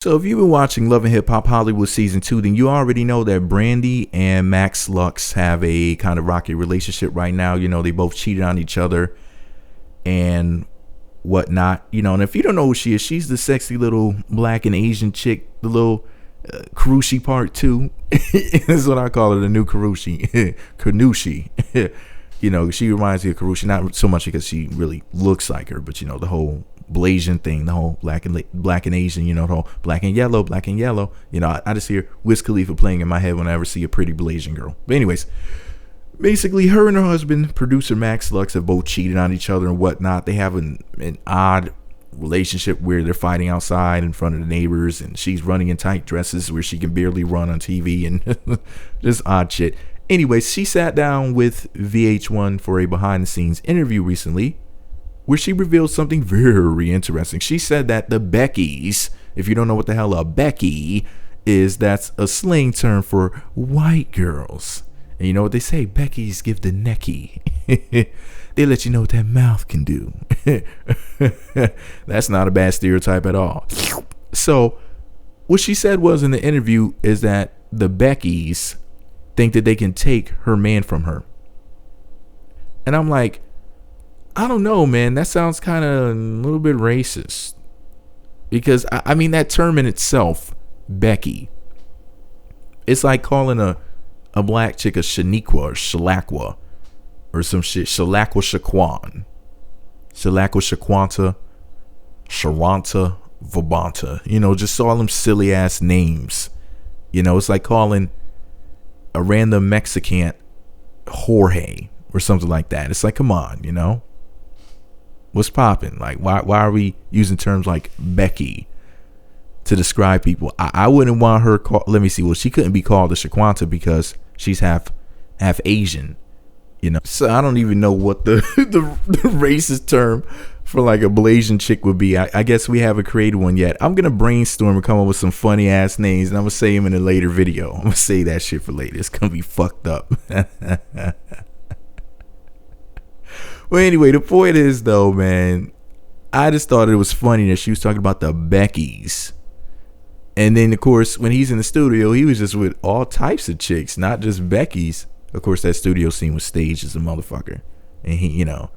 So if you've been watching Love and Hip Hop Hollywood Season 2, then you already know that Brandi and Max Lux have a kind of rocky relationship right now. You know, they both cheated on each other and whatnot. You know, and if you don't know who she is, she's the sexy little black and Asian chick, the little Karushi part 2. That's what I call her, the new Karushi. Kanushi. You know, she reminds me of Karushi, not so much because she really looks like her, but you know, the whole Blasian thing, the whole black and Asian, you know, the whole black and yellow. You know, I just hear Wiz Khalifa playing in my head when I ever see a pretty Blasian girl. But anyways, basically, her and her husband, producer Max Lux, have both cheated on each other and whatnot. They have an odd relationship where they're fighting outside in front of the neighbors, and she's running in tight dresses where she can barely run on TV, and just odd shit. Anyways, she sat down with VH1 for a behind-the-scenes interview recently where she revealed something very interesting. She said that the BECKY'S, if you don't know what the hell a Becky is, that's a slang term for white girls. And you know what they say? Becky's give the necky. They let you know what that mouth can do. That's not a bad stereotype at all. So what she said was in the interview is that the Becky's think that they can take her man from her. And I'm like, I don't know, man. That sounds kind of a little bit racist. Because, I mean, that term in itself, Becky, it's like calling a black chick a Shaniqua or Shalakwa or some shit. Shalakwa Shaquan. Shalakwa Shaquanta. Sharanta Vabanta. You know, just all them silly ass names. You know, it's like calling a random Mexican Jorge or something like that. It's like, come on, you know? What's popping? Like, why are we using terms like Becky to describe people? I wouldn't want her called, let me see, well, she couldn't be called a Shaquanta because she's half Asian, you know? So I don't even know what the racist term for like a Blasian chick would be. I guess we haven't created one yet. I'm gonna brainstorm and come up with some funny ass names, and I'm gonna say them in a later video. I'm gonna say that shit for later. It's gonna be fucked up. Well, anyway, the point is though, man, I just thought it was funny that she was talking about the Becky's, and then of course when he's in the studio, he was just with all types of chicks, not just Becky's. Of course, that studio scene was staged as a motherfucker, and he, you know,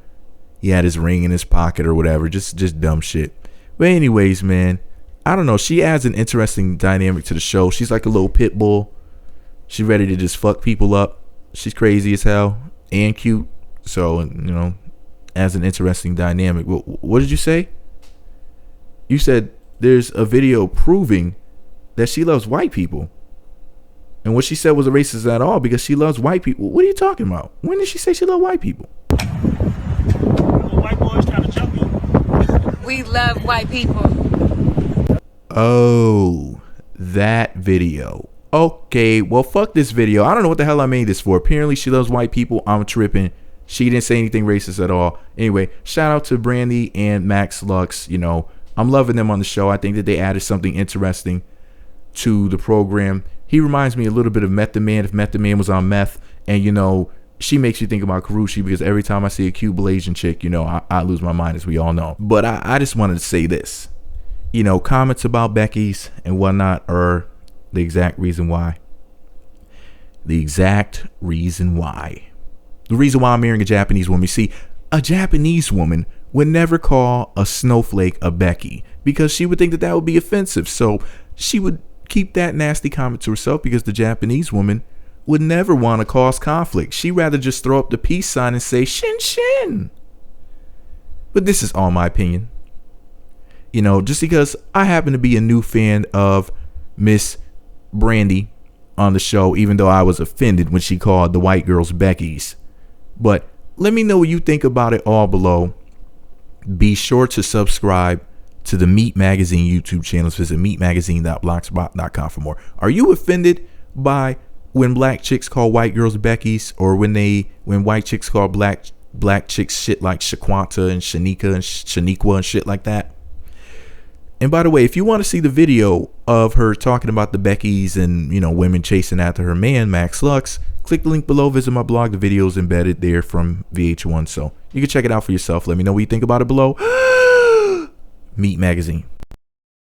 he had his ring in his pocket or whatever, just dumb shit. But anyways, man, I don't know. She adds an interesting dynamic to the show. She's like a little pit bull. She's ready to just fuck people up. She's crazy as hell and cute. So, you know, adds an interesting dynamic. What did you say? You said there's a video proving that she loves white people. And what she said was a racist at all because she loves white people. What are you talking about? When did she say she loved white people? White boys trying to jump you. We love white people. Oh, that video. Okay, well, fuck this video. I don't know what the hell I made this for. Apparently, she loves white people. I'm tripping. She didn't say anything racist at all. Anyway, shout out to Brandi and Max Lux. You know, I'm loving them on the show. I think that they added something interesting to the program. He reminds me a little bit of Method Man if Method Man was on meth. And, you know, she makes you think about Karushi because every time I see a cute Blasian chick, you know, I lose my mind, as we all know. But I just wanted to say this. You know, comments about Becky's and whatnot are the exact reason why. The exact reason why. The reason why I'm marrying a Japanese woman. See, a Japanese woman would never call a snowflake a Becky because she would think that that would be offensive. So she would keep that nasty comment to herself because the Japanese woman would never want to cause conflict. She'd rather just throw up the peace sign and say, shin shin. But this is all my opinion. You know, just because I happen to be a new fan of Miss Brandi on the show, even though I was offended when she called the white girls Becky's. But let me know what you think about it all below. Be sure to subscribe to the Meat Magazine YouTube channels. Visit meatmagazine.blogspot.com for more. Are you offended by when black chicks call white girls Becky's, or when white chicks call black chicks shit like Shaquanta and Shanika and Shaniqua and shit like that? And by the way, if you want to see the video of her talking about the Becky's and, you know, women chasing after her man, Max Lux, click the link below, visit my blog. The video is embedded there from VH1, so you can check it out for yourself. Let me know what you think about it below. Meat Magazine.